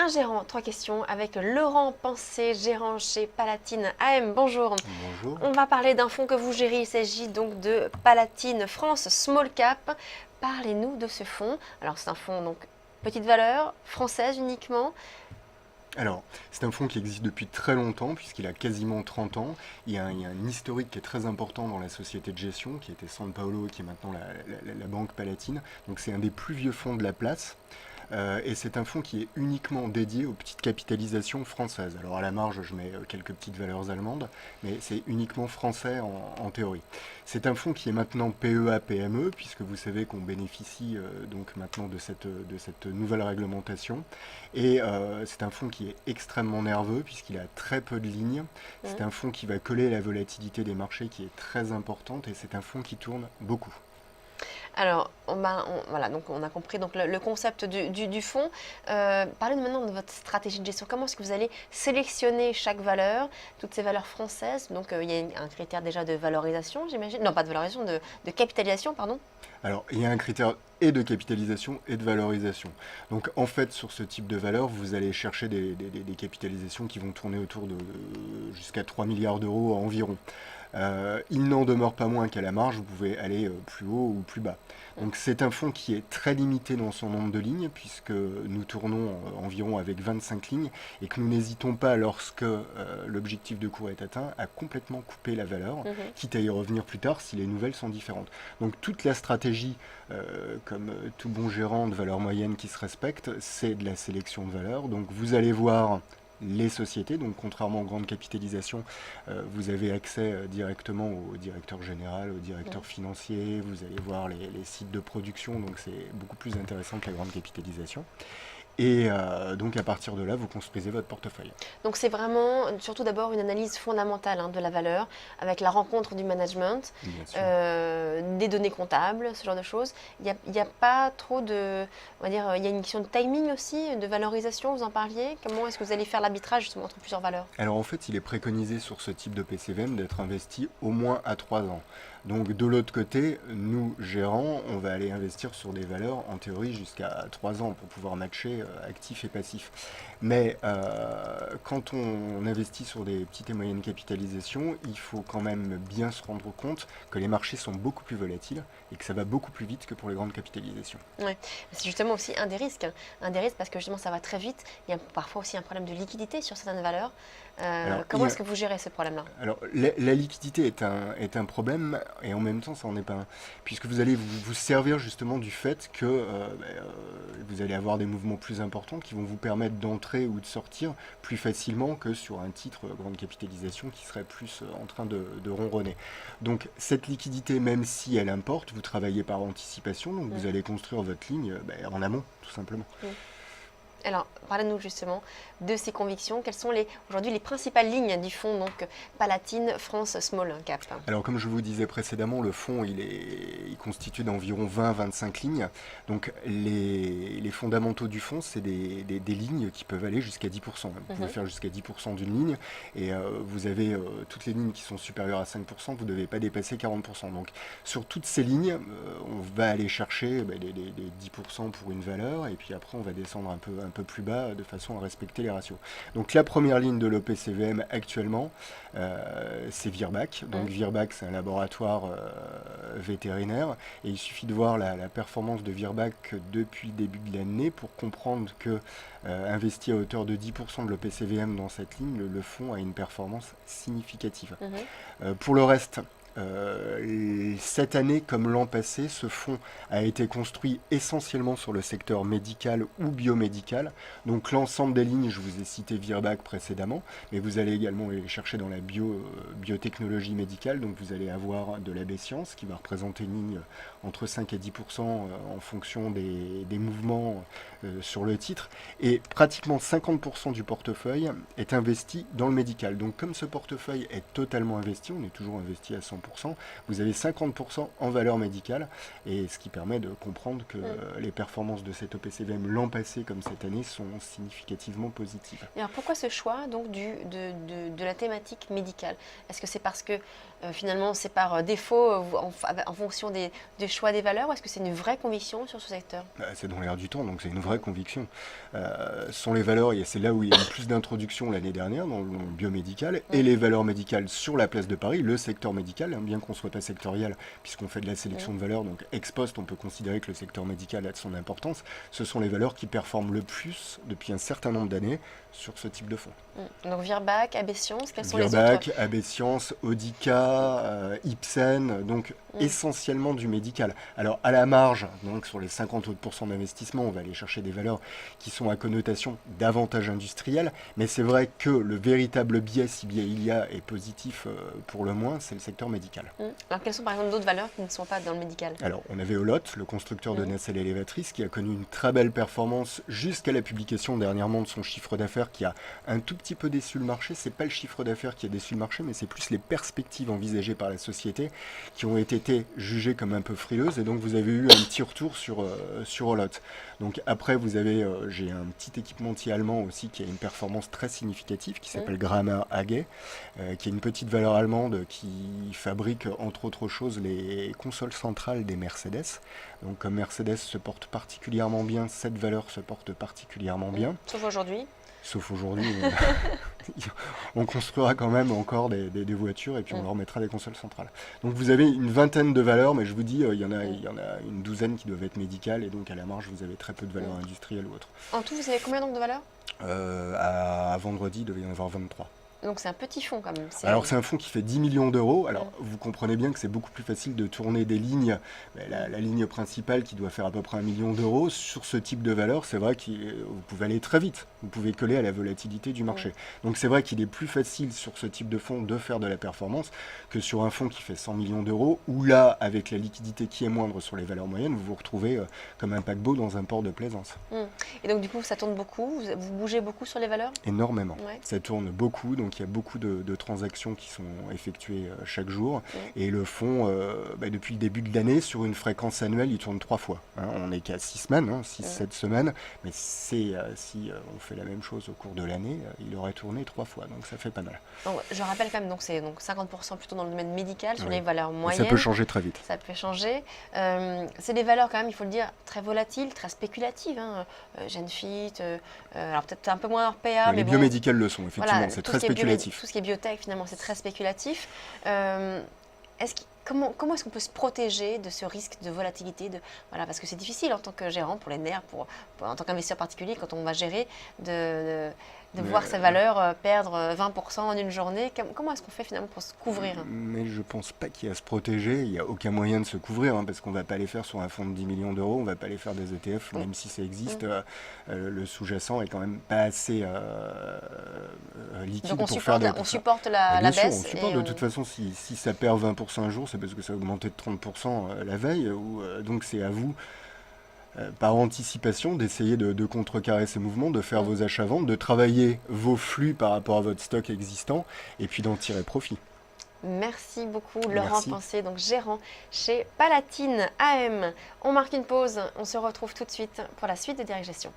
Un gérant, trois questions avec Laurent Pensé, gérant chez Palatine AM. Bonjour. Bonjour. On va parler d'un fonds que vous gérez. Il s'agit donc de Palatine France Small Cap. Parlez-nous de ce fonds. Alors c'est un fonds donc petite valeur, française uniquement. Alors, c'est un fonds qui existe depuis très longtemps, puisqu'il a quasiment 30 ans. Il y a un historique qui est très important dans la société de gestion, qui était San Paolo, qui est maintenant la banque Palatine. Donc c'est un des plus vieux fonds de la place. Et c'est un fonds qui est uniquement dédié aux petites capitalisations françaises. Alors à la marge, je mets quelques petites valeurs allemandes, mais c'est uniquement français en théorie. C'est un fonds qui est maintenant PEA-PME, puisque vous savez qu'on bénéficie donc maintenant de cette nouvelle réglementation. Et c'est un fonds qui est extrêmement nerveux, puisqu'il a très peu de lignes. C'est un fonds qui va coller la volatilité des marchés, qui est très importante, et c'est un fonds qui tourne beaucoup. Alors, voilà, donc on a compris donc le concept du fonds. Parlez-nous maintenant de votre stratégie de gestion. Comment est-ce que vous allez sélectionner chaque valeur, toutes ces valeurs françaises? Donc, il y a un critère déjà de valorisation, j'imagine. Non, pas de valorisation, de capitalisation, pardon. Alors, il y a un critère et de capitalisation et de valorisation. Donc, en fait, sur ce type de valeur, vous allez chercher des capitalisations qui vont tourner autour de jusqu'à 3 milliards d'euros environ. Il n'en demeure pas moins qu'à la marge, vous pouvez aller plus haut ou plus bas. Donc c'est un fonds qui est très limité dans son nombre de lignes, puisque nous tournons environ avec 25 lignes, et que nous n'hésitons pas, lorsque l'objectif de cours est atteint, à complètement couper la valeur, quitte à y revenir plus tard si les nouvelles sont différentes. Donc toute la stratégie, comme tout bon gérant de valeur moyenne qui se respecte, c'est de la sélection de valeurs. Donc vous allez voir les sociétés, donc contrairement aux grandes capitalisations, vous avez accès directement au directeur général, au directeur financier, vous allez voir les sites de production, donc c'est beaucoup plus intéressant que la grande capitalisation. Et donc à partir de là, vous construisez votre portefeuille. Donc c'est vraiment, surtout d'abord, une analyse fondamentale de la valeur, avec la rencontre du management, Bien sûr. des données comptables, ce genre de choses. Il y a pas trop de, on va dire, il y a une question de timing aussi, de valorisation, vous en parliez. Comment est-ce que vous allez faire l'arbitrage justement entre plusieurs valeurs? Alors en fait, il est préconisé sur ce type de PCVM d'être investi au moins à 3 ans. Donc de l'autre côté, nous, gérants, on va aller investir sur des valeurs, en théorie, jusqu'à 3 ans pour pouvoir matcher actifs et passifs. Mais quand on investit sur des petites et moyennes capitalisations, il faut quand même bien se rendre compte que les marchés sont beaucoup plus volatiles et que ça va beaucoup plus vite que pour les grandes capitalisations. Ouais. C'est justement aussi un des risques. Un des risques parce que justement ça va très vite. Il y a parfois aussi un problème de liquidité sur certaines valeurs. Alors, il Comment y est-ce a- que vous gérez ce problème-là? Alors, la liquidité est un problème, et en même temps, ça n'en est pas un. Puisque vous allez vous servir justement du fait que vous allez avoir des mouvements plus importants qui vont vous permettre d'entrer ou de sortir plus facilement que sur un titre grande capitalisation qui serait plus en train de ronronner. Donc, cette liquidité, même si elle importe, vous travaillez par anticipation, donc vous allez construire votre ligne en amont, tout simplement. Mm. Alors, parlez-nous justement de ces convictions. Quelles sont aujourd'hui les principales lignes du fonds donc Palatine France Small Cap? Alors comme je vous disais précédemment, le fonds il constitue d'environ 20-25 lignes. Donc les fondamentaux du fonds, c'est des lignes qui peuvent aller jusqu'à 10%. Vous pouvez faire jusqu'à 10% d'une ligne, et vous avez toutes les lignes qui sont supérieures à 5%, vous ne devez pas dépasser 40%. Donc sur toutes ces lignes, on va aller chercher des 10% pour une valeur, et puis après on va descendre un peu plus bas de façon à respecter les ratios. Donc la première ligne de l'OPCVM actuellement, c'est Virbac. Donc Virbac, c'est un laboratoire vétérinaire, et il suffit de voir la performance de Virbac depuis le début de l'année pour comprendre que investi à hauteur de 10% de l'OPCVM dans cette ligne, le fonds a une performance significative. Pour le reste, cette année, comme l'an passé, ce fonds a été construit essentiellement sur le secteur médical ou biomédical. Donc l'ensemble des lignes, je vous ai cité Virbac précédemment, mais vous allez également les chercher dans la biotechnologie médicale. Donc vous allez avoir de l'AB Science qui va représenter une ligne entre 5 et 10% en fonction des mouvements sur le titre. Et pratiquement 50% du portefeuille est investi dans le médical. Donc comme ce portefeuille est totalement investi, on est toujours investi à 100%, 100%, vous avez 50% en valeur médicale, et ce qui permet de comprendre que les performances de cette OPCVM l'an passé comme cette année sont significativement positives. Et alors pourquoi ce choix donc de la thématique médicale? Est-ce que c'est parce que finalement c'est par défaut en fonction des choix des valeurs, ou est-ce que c'est une vraie conviction sur ce secteur? C'est dans l'air du temps, donc c'est une vraie conviction. Ce sont les valeurs, et c'est là où il y a eu plus d'introductions l'année dernière dans le biomédical, et les valeurs médicales sur la place de Paris, le secteur médical, hein, bien qu'on ne soit pas sectoriel, puisqu'on fait de la sélection de valeurs, donc ex post, on peut considérer que le secteur médical a de son importance. Ce sont les valeurs qui performent le plus depuis un certain nombre d'années sur ce type de fonds. Donc Virbac, AB Science, quels sont les autres? Virbac, AB Science, Audica, Ipsen, donc essentiellement du médical. Alors à la marge, donc sur les 50 autres % d'investissement, on va aller chercher des valeurs qui sont à connotation davantage industrielle, mais c'est vrai que le véritable biais, si bien il y a, est positif pour le moins, c'est le secteur médical. Alors quelles sont par exemple d'autres valeurs qui ne sont pas dans le médical? Alors on avait Olot, le constructeur de nacelles élévatrices, qui a connu une très belle performance jusqu'à la publication dernièrement de son chiffre d'affaires, qui a un tout petit peu déçu le marché. C'est pas le chiffre d'affaires qui a déçu le marché, mais c'est plus les perspectives envisagées par la société qui ont été jugées comme un peu frileuses, et donc vous avez eu un petit retour sur Olot. Donc après vous avez, j'ai un petit équipementier allemand aussi qui a une performance très significative, qui s'appelle Grammer AG, qui est une petite valeur allemande qui fabrique entre autres choses les consoles centrales des Mercedes. Donc comme Mercedes se porte particulièrement bien, cette valeur se porte particulièrement bien. Sauf aujourd'hui. Sauf aujourd'hui, on construira quand même encore des voitures, et puis on leur mettra des consoles centrales. Donc vous avez une vingtaine de valeurs, mais je vous dis, il y en a une douzaine qui doivent être médicales, et donc à la marge, vous avez très peu de valeurs industrielles ou autres. En tout, vous avez combien donc de valeurs? À vendredi, il devait y en avoir 23. Donc c'est un petit fonds quand même. Alors c'est un fonds qui fait 10 millions d'euros. Alors vous comprenez bien que c'est beaucoup plus facile de tourner des lignes. La ligne principale qui doit faire à peu près 1 million d'euros, sur ce type de valeur, c'est vrai que vous pouvez aller très vite. Vous pouvez coller à la volatilité du marché. Donc c'est vrai qu'il est plus facile sur ce type de fonds de faire de la performance que sur un fonds qui fait 100 millions d'euros, où là, avec la liquidité qui est moindre sur les valeurs moyennes, vous vous retrouvez comme un paquebot dans un port de plaisance. Et donc du coup, ça tourne beaucoup, vous bougez beaucoup sur les valeurs? Énormément. Ça tourne beaucoup, donc il y a beaucoup de transactions qui sont effectuées chaque jour. Et le fonds, depuis le début de l'année, sur une fréquence annuelle, il tourne 3 fois. On n'est qu'à 6 semaines, 6-7 semaines, mais si on fait la même chose au cours de l'année, il aurait tourné 3 fois, donc ça fait pas mal. Donc, je rappelle quand même, donc c'est 50% plutôt dans le domaine médical, sur les valeurs moyennes. Et ça peut changer très vite. Ça peut changer. C'est des valeurs quand même, il faut le dire, très volatiles, très spéculatives. Genfit, alors peut-être un peu moins RPA, mais les biomédicales le sont, effectivement, voilà, c'est très spéculatif. Tout ce qui est biotech, finalement, c'est très spéculatif. Comment est-ce qu'on peut se protéger de ce risque de volatilité parce que c'est difficile en tant que gérant, pour les nerfs, en tant qu'investisseur particulier, quand on va gérer, de voir sa valeur perdre 20% en une journée. Comment est-ce qu'on fait finalement pour se couvrir? Mais je ne pense pas qu'il y a à se protéger. Il n'y a aucun moyen de se couvrir, parce qu'on ne va pas les faire sur un fonds de 10 millions d'euros, on ne va pas les faire des ETF, même si ça existe. Le sous-jacent est quand même pas assez liquide pour faire on supporte la bien sûr, baisse. On supporte. De toute façon, si ça perd 20% un jour, c'est parce que ça a augmenté de 30% la veille. Donc c'est à vous, par anticipation, d'essayer de contrecarrer ces mouvements, de faire vos achats-ventes, de travailler vos flux par rapport à votre stock existant, et puis d'en tirer profit. Merci beaucoup, Laurent Pensé, donc gérant chez Palatine AM. On marque une pause, on se retrouve tout de suite pour la suite de Direct Gestion.